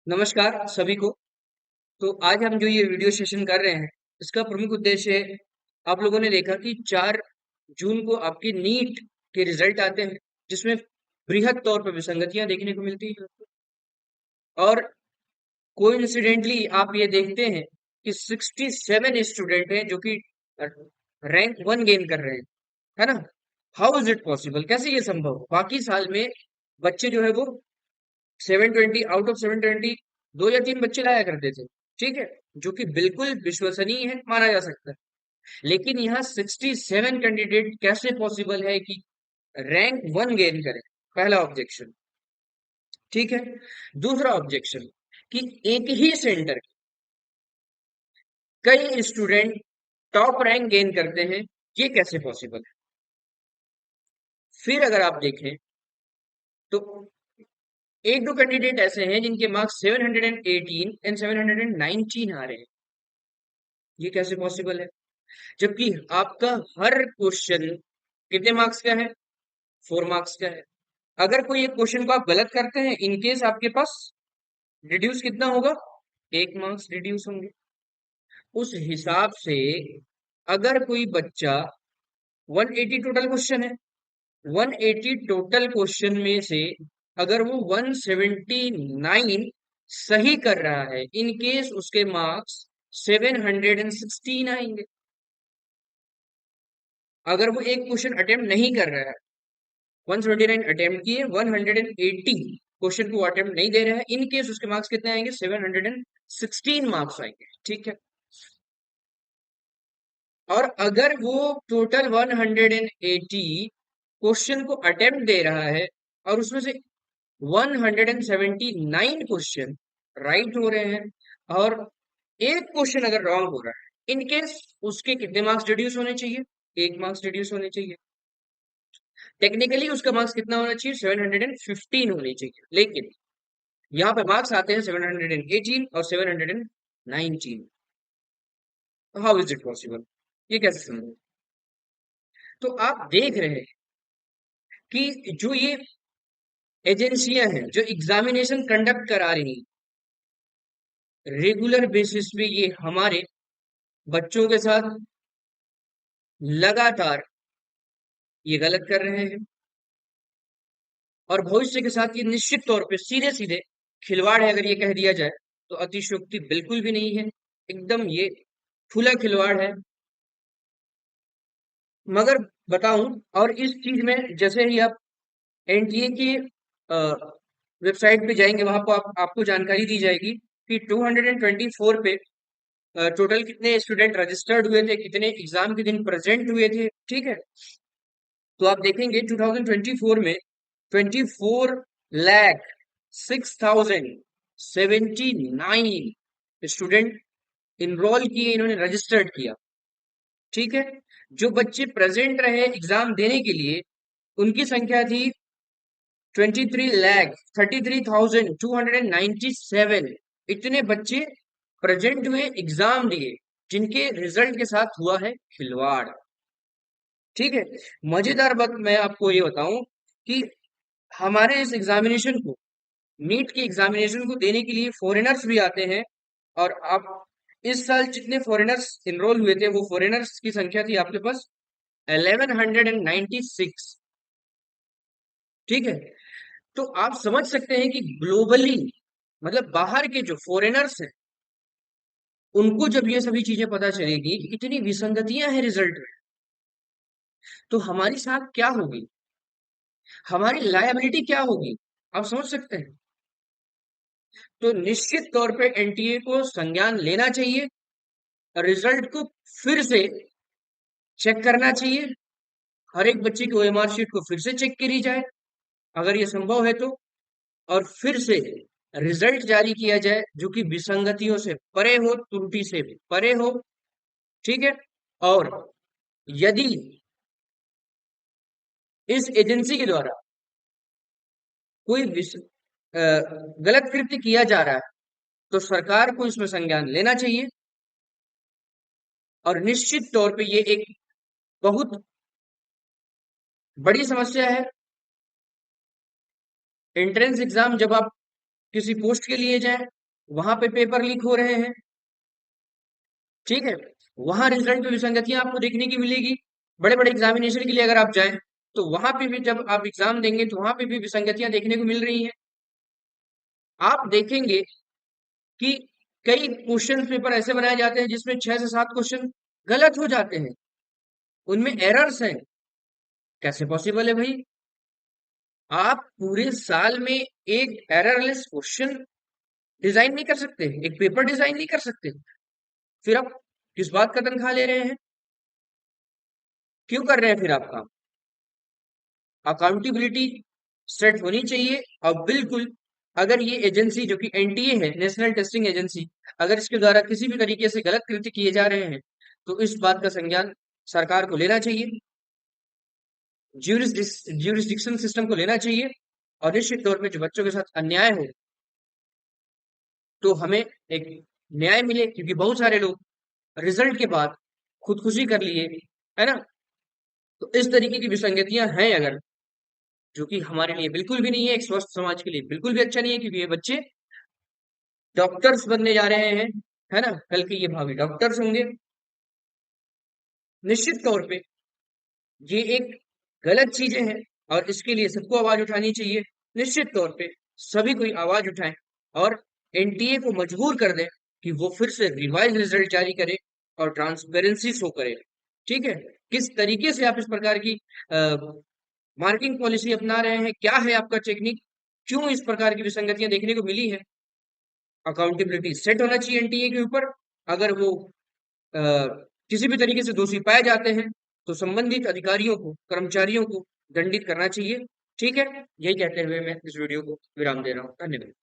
नमस्कार सभी को। तो आज हम जो ये वीडियो सेशन कर रहे हैं, इसका प्रमुख उद्देश्य है, आप लोगों ने देखा कि 4 जून को आपके नीट के रिजल्ट आते हैं, जिसमें बृहद तौर पर विसंगतियां देखने को मिलती हैं। और कोइंसिडेंटली आप ये देखते हैं कि 67 स्टूडेंट हैं जो कि रैंक 1 गेन कर रहे हैं, है ना? How is it possible? कैसे ये संभव? बाकी साल में बच्चे जो है वो 720 आउट ऑफ 720 2 या 3 बच्चे लाया करते थे, ठीक है, जो कि बिल्कुल विश्वसनीय है, माना जा सकता है। लेकिन यहाँ 67 कैंडिडेट कैसे पॉसिबल है कि रैंक 1 गेन करें? पहला ऑब्जेक्शन। ठीक है। दूसरा ऑब्जेक्शन कि एक ही सेंटर के कई स्टूडेंट टॉप रैंक गेन करते हैं, ये कैसे पॉसिबल है? फिर अगर आप देखें तो एक दो कैंडिडेट ऐसे हैं जिनके मार्क्स 718 एंड 719 आ रहे हैं, ये कैसे पॉसिबल है? जबकि आपका हर क्वेश्चन कितने मार्क्स का है? 4 मार्क्स का है। अगर कोई एक क्वेश्चन को आप गलत करते हैं, इन केस आपके पास रिड्यूस कितना होगा? 1 मार्क्स रिड्यूस होंगे। उस हिसाब से अगर कोई बच्चा 180 टोटल क्वेश्चन है, 180 टोटल क्वेश्चन में से अगर वो 179 सही कर रहा है, इन केस उसके मार्क्स 716 आएंगे। अगर वो एक क्वेश्चन अटेम्प्ट नहीं कर रहा है, 179 अटेम्प्ट किए, 180 क्वेश्चन को अटेम्प्ट नहीं दे रहा है, इन केस उसके मार्क्स कितने आएंगे? 716 मार्क्स आएंगे, ठीक है। और अगर वो टोटल 180 क्वेश्चन को अटेम्प्ट दे रहा है और उसमें से 179 क्वेश्चन राइट हो रहे हैं और एक क्वेश्चन अगर रॉन्ग हो रहा है, इन केस उसके कितने मार्क्स रिड्यूस होने चाहिए? 1 मार्क्स रिड्यूस होने चाहिए। टेक्निकली उसका मार्क्स कितना होना चाहिए? 715 होने चाहिए, लेकिन यहाँ पे मार्क्स आते हैं 718 और 719। How is it possible? ये कैसे संभव? तो आप देख रहे हैं कि जो ये एजेंसियां हैं जो एग्जामिनेशन कंडक्ट करा रही हैं रेगुलर बेसिस पे, ये हमारे बच्चों के साथ लगातार ये गलत कर रहे हैं और भविष्य के साथ ये निश्चित तौर पे सीधे सीधे खिलवाड़ है। अगर ये कह दिया जाए तो अतिशयोक्ति बिल्कुल भी नहीं है, एकदम ये खुला खिलवाड़ है। मगर बताऊं, और इस चीज में जैसे ही आप एनटीए की वेबसाइट पे जाएंगे, वहां पर आपको जानकारी दी जाएगी कि 224 पे टोटल कितने स्टूडेंट रजिस्टर्ड हुए थे, कितने एग्जाम के दिन प्रेजेंट हुए थे, ठीक है। तो आप देखेंगे 2024 में 24,06,079 स्टूडेंट इनरोल किए, इन्होंने रजिस्टर्ड किया, ठीक है। जो बच्चे प्रेजेंट रहे एग्जाम देने के लिए, उनकी संख्या थी 23,33,297। इतने बच्चे प्रेजेंट हुए, एग्जाम दिए, जिनके रिजल्ट के साथ हुआ है खिलवाड़, ठीक है। मजेदार बात मैं आपको ये बताऊं कि हमारे इस एग्जामिनेशन को, नीट के एग्जामिनेशन को देने के लिए फॉरेनर्स भी आते हैं। और आप इस साल जितने फॉरेनर्स इनरोल हुए थे, वो फॉरेनर्स की संख्या थी आपके पास 1196, ठीक है। तो आप समझ सकते हैं कि ग्लोबली, मतलब बाहर के जो फॉरेनर्स हैं, उनको जब ये सभी चीजें पता चलेगी कि इतनी विसंगतियां हैं रिजल्ट में, तो हमारी साथ क्या होगी, हमारी लायबिलिटी क्या होगी, आप समझ सकते हैं। तो निश्चित तौर पे एनटीए को संज्ञान लेना चाहिए, रिजल्ट को फिर से चेक करना चाहिए, हर एक बच्चे की ओएमआर शीट को फिर से चेक करी जाए अगर ये संभव है तो, और फिर से रिजल्ट जारी किया जाए जो कि विसंगतियों से परे हो, त्रुटि से परे हो, ठीक है। और यदि इस एजेंसी के द्वारा कोई गलत कृत्य किया जा रहा है, तो सरकार को इसमें संज्ञान लेना चाहिए। और निश्चित तौर पे ये एक बहुत बड़ी समस्या है। एंट्रेंस एग्जाम जब आप किसी पोस्ट के लिए जाएं, वहां पे पेपर लीक हो रहे हैं, ठीक है, वहां रिजल्ट में विसंगतियां आपको देखने की मिलेगी। बड़े बड़े एग्जामिनेशन के लिए अगर आप जाएं, तो वहां पे भी जब आप एग्जाम देंगे तो वहां पे भी विसंगतियां देखने को मिल रही हैं। आप देखेंगे कि कई क्वेश्चन पेपर ऐसे बनाए जाते हैं जिसमें 6 से 7 क्वेश्चन गलत हो जाते हैं, उनमें एरर्स हैं। कैसे पॉसिबल है भाई? आप पूरे साल में एक एररलेस क्वेश्चन डिजाइन नहीं कर सकते, एक पेपर डिजाइन नहीं कर सकते, फिर आप किस बात का तनख्वाह ले रहे हैं? क्यों कर रहे हैं फिर आप काम? अकाउंटेबिलिटी सेट होनी चाहिए। और बिल्कुल, अगर ये एजेंसी जो कि एनटीए है, नेशनल टेस्टिंग एजेंसी, अगर इसके द्वारा किसी भी तरीके से गलत कृत्य किए जा रहे हैं, तो इस बात का संज्ञान सरकार को लेना चाहिए, ज्यूरिसडिक्शन सिस्टम को लेना चाहिए। और निश्चित तौर पे जो बच्चों के साथ अन्याय हो, तो हमें एक न्याय मिले, क्योंकि बहुत सारे लोग रिजल्ट के बाद खुदकुशी कर लिए, है ना? तो इस तरीके की विसंगतियां हैं अगर, जो कि हमारे लिए बिल्कुल भी नहीं है, एक स्वस्थ समाज के लिए बिल्कुल भी अच्छा नहीं है, क्योंकि ये बच्चे डॉक्टर्स बनने जा रहे हैं, है ना? कल के ये भावी डॉक्टर्स होंगे। निश्चित तौर पे ये एक गलत चीजें हैं, और इसके लिए सबको आवाज उठानी चाहिए। निश्चित तौर पे सभी कोई आवाज उठाएं और एनटीए को मजबूर कर दें कि वो फिर से रिवाइज रिजल्ट जारी करे और ट्रांसपेरेंसी शो करे। ठीक है? किस तरीके से आप इस प्रकार की मार्किंग पॉलिसी अपना रहे हैं, क्या है आपका टेक्निक, क्यों इस प्रकार की विसंगतियां देखने को मिली है? अकाउंटेबिलिटी सेट होना चाहिए एनटीए के ऊपर। अगर वो अ, किसी भी तरीके से दोषी पाए जाते हैं, तो संबंधित अधिकारियों को, कर्मचारियों को दंडित करना चाहिए। ठीक है? यही कहते हुए मैं इस वीडियो को विराम दे रहा हूँ। धन्यवाद।